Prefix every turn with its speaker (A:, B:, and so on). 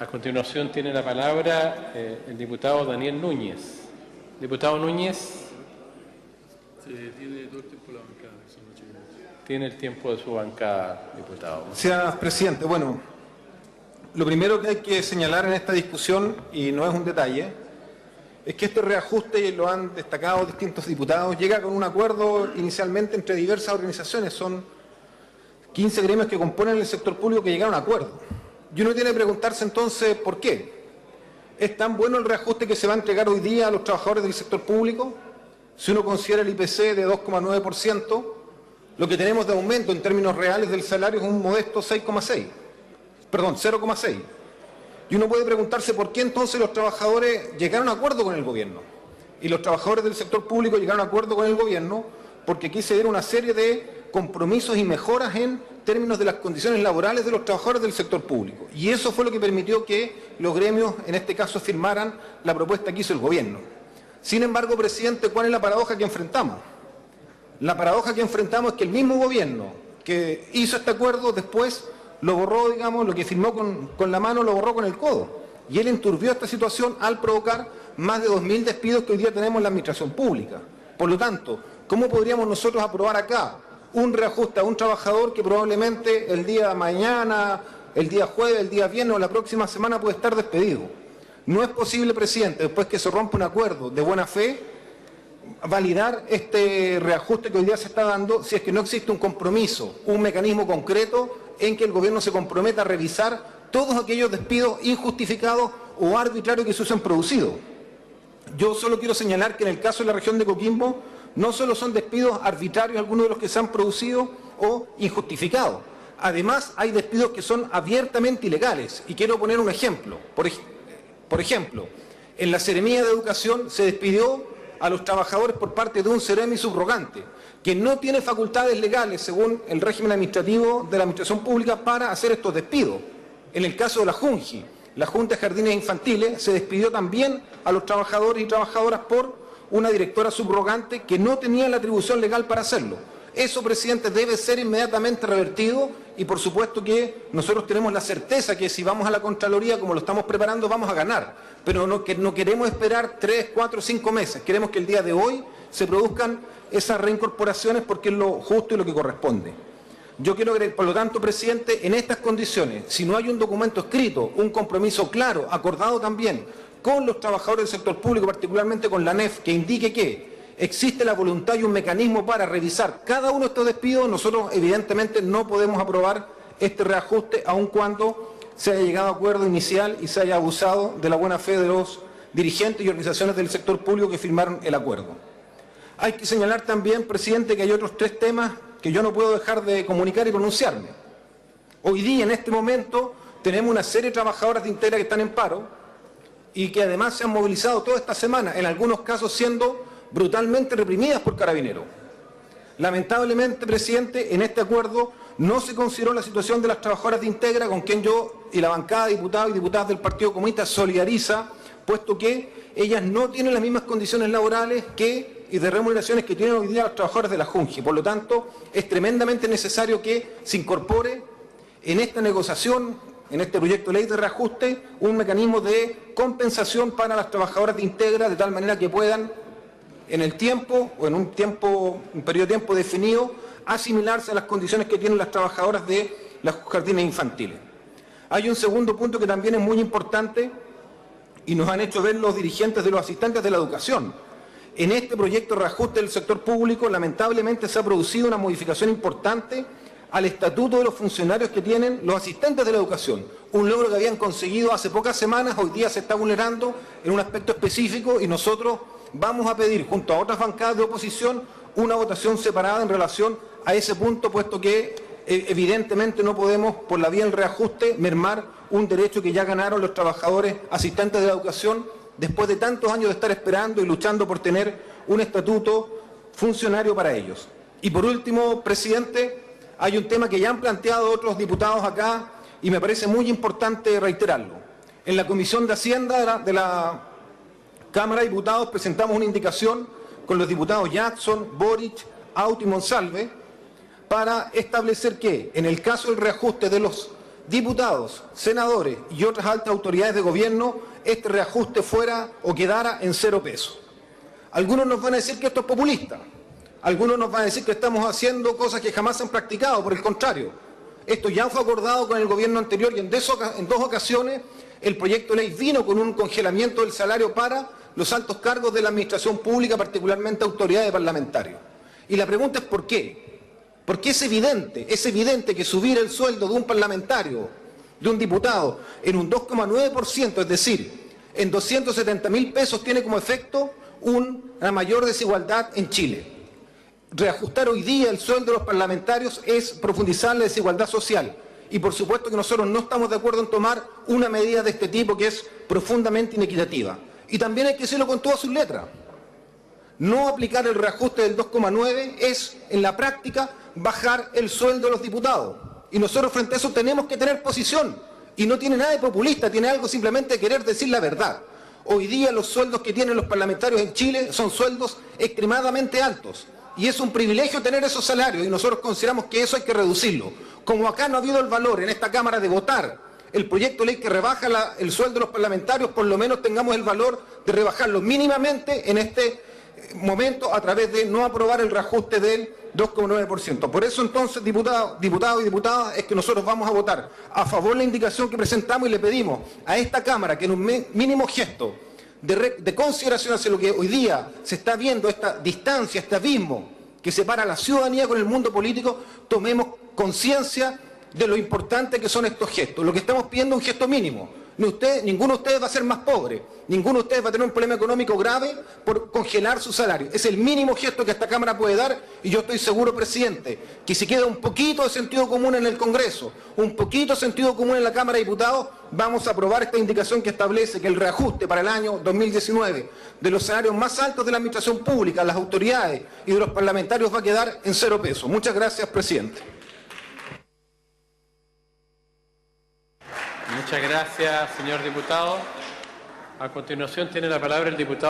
A: A continuación tiene la palabra el diputado Daniel Núñez. Diputado Núñez.
B: Tiene todo el tiempo la bancada. Son 8 minutos.
A: Tiene el tiempo de su bancada, diputado.
C: Gracias, presidente. Bueno, lo primero que hay que señalar en esta discusión, y no es un detalle, es que este reajuste, y lo han destacado distintos diputados, llega con un acuerdo inicialmente entre diversas organizaciones. Son 15 gremios que componen el sector público que llegaron a acuerdo. Y uno tiene que preguntarse entonces por qué. ¿Es tan bueno el reajuste que se va a entregar hoy día a los trabajadores del sector público? Si uno considera el IPC de 2,9%, lo que tenemos de aumento en términos reales del salario es un modesto 0,6%. Y uno puede preguntarse por qué entonces los trabajadores llegaron a acuerdo con el gobierno. Y los trabajadores del sector público llegaron a acuerdo con el gobierno porque aquí se dieron una serie de compromisos y mejoras en términos de las condiciones laborales de los trabajadores del sector público. Y eso fue lo que permitió que los gremios, en este caso, firmaran la propuesta que hizo el gobierno. Sin embargo, presidente, ¿cuál es la paradoja que enfrentamos? La paradoja que enfrentamos es que el mismo gobierno que hizo este acuerdo después lo borró, digamos, lo que firmó con la mano lo borró con el codo. Y él enturbió esta situación al provocar más de 2.000 despidos que hoy día tenemos en la administración pública. Por lo tanto, ¿cómo podríamos nosotros aprobar acá un reajuste a un trabajador que probablemente el día de mañana, el día jueves, el día viernes o la próxima semana puede estar despedido? No es posible, presidente, después que se rompa un acuerdo de buena fe, validar este reajuste que hoy día se está dando si es que no existe un compromiso, un mecanismo concreto en que el gobierno se comprometa a revisar todos aquellos despidos injustificados o arbitrarios que se han producido. Yo solo quiero señalar que en el caso de la región de Coquimbo no solo son despidos arbitrarios algunos de los que se han producido o injustificados. Además, hay despidos que son abiertamente ilegales. Y quiero poner un ejemplo. Por ejemplo, en la Seremía de Educación se despidió a los trabajadores por parte de un seremi subrogante, que no tiene facultades legales, según el régimen administrativo de la Administración Pública, para hacer estos despidos. En el caso de la JUNJI, la Junta de Jardines Infantiles, se despidió también a los trabajadores y trabajadoras por una directora subrogante que no tenía la atribución legal para hacerlo. Eso, presidente, debe ser inmediatamente revertido y por supuesto que nosotros tenemos la certeza que si vamos a la Contraloría como lo estamos preparando vamos a ganar, pero no queremos esperar 3, 4, 5 meses, queremos que el día de hoy se produzcan esas reincorporaciones porque es lo justo y lo que corresponde. Yo quiero que, por lo tanto, presidente, en estas condiciones, si no hay un documento escrito, un compromiso claro, acordado también con los trabajadores del sector público, particularmente con la ANEF, que indique que existe la voluntad y un mecanismo para revisar cada uno de estos despidos, nosotros evidentemente no podemos aprobar este reajuste, aun cuando se haya llegado a acuerdo inicial y se haya abusado de la buena fe de los dirigentes y organizaciones del sector público que firmaron el acuerdo. Hay que señalar también, presidente, que hay otros 3 temas que yo no puedo dejar de comunicar y pronunciarme. Hoy día, en este momento, tenemos una serie de trabajadoras de Integra que están en paro y que además se han movilizado toda esta semana, en algunos casos siendo brutalmente reprimidas por Carabineros. Lamentablemente, presidente, en este acuerdo no se consideró la situación de las trabajadoras de Integra, con quien yo y la bancada de diputados y diputadas del Partido Comunista solidariza, puesto que ellas no tienen las mismas condiciones laborales y de remuneraciones que tienen hoy día los trabajadores de la JUNJI. Por lo tanto, es tremendamente necesario que se incorpore en esta negociación, en este proyecto de ley de reajuste, un mecanismo de compensación para las trabajadoras de Integra, de tal manera que puedan, en el tiempo o en un periodo de tiempo definido, asimilarse a las condiciones que tienen las trabajadoras de los jardines infantiles. Hay un segundo punto que también es muy importante y nos han hecho ver los dirigentes de los asistentes de la educación. En este proyecto de reajuste del sector público, lamentablemente se ha producido una modificación importante al estatuto de los funcionarios que tienen los asistentes de la educación. Un logro que habían conseguido hace pocas semanas, hoy día se está vulnerando en un aspecto específico y nosotros vamos a pedir, junto a otras bancadas de oposición, una votación separada en relación a ese punto, puesto que evidentemente no podemos, por la vía del reajuste, mermar un derecho que ya ganaron los trabajadores asistentes de la educación después de tantos años de estar esperando y luchando por tener un estatuto funcionario para ellos. Y por último, presidente, hay un tema que ya han planteado otros diputados acá y me parece muy importante reiterarlo. En la Comisión de Hacienda de la Cámara de Diputados presentamos una indicación con los diputados Jackson, Boric, Auti y Monsalve para establecer que, en el caso del reajuste de los diputados, senadores y otras altas autoridades de gobierno, este reajuste fuera o quedara en 0 pesos. Algunos nos van a decir que esto es populista. Algunos nos van a decir que estamos haciendo cosas que jamás se han practicado. Por el contrario, esto ya fue acordado con el gobierno anterior y en 2 ocasiones el proyecto de ley vino con un congelamiento del salario para los altos cargos de la administración pública, particularmente autoridades parlamentarias. Y la pregunta es ¿por qué? Porque es evidente que subir el sueldo de un parlamentario, de un diputado, en un 2,9%, es decir, en 270.000 pesos, tiene como efecto una mayor desigualdad en Chile. Reajustar hoy día el sueldo de los parlamentarios es profundizar la desigualdad social. Y por supuesto que nosotros no estamos de acuerdo en tomar una medida de este tipo que es profundamente inequitativa. Y también hay que decirlo con todas sus letras. No aplicar el reajuste del 2,9 es, en la práctica, bajar el sueldo de los diputados. Y nosotros frente a eso tenemos que tener posición. Y no tiene nada de populista, tiene algo simplemente de querer decir la verdad. Hoy día los sueldos que tienen los parlamentarios en Chile son sueldos extremadamente altos. Y es un privilegio tener esos salarios y nosotros consideramos que eso hay que reducirlo. Como acá no ha habido el valor en esta Cámara de votar el proyecto de ley que rebaja el sueldo de los parlamentarios, por lo menos tengamos el valor de rebajarlo mínimamente en este momento a través de no aprobar el reajuste del 2,9%. Por eso entonces, diputados y diputadas, es que nosotros vamos a votar a favor de la indicación que presentamos y le pedimos a esta Cámara que en un mínimo gesto de consideración hacia lo que hoy día se está viendo, esta distancia, este abismo que separa a la ciudadanía con el mundo político, tomemos conciencia de lo importante que son estos gestos. Lo que estamos pidiendo es un gesto mínimo. Ninguno de ustedes va a ser más pobre, ninguno de ustedes va a tener un problema económico grave por congelar su salario. Es el mínimo gesto que esta Cámara puede dar y yo estoy seguro, presidente, que si queda un poquito de sentido común en el Congreso, un poquito de sentido común en la Cámara de Diputados, vamos a aprobar esta indicación que establece que el reajuste para el año 2019 de los salarios más altos de la administración pública, las autoridades y de los parlamentarios va a quedar en 0 pesos. Muchas gracias, presidente.
A: Muchas gracias, señor diputado. A continuación tiene la palabra el diputado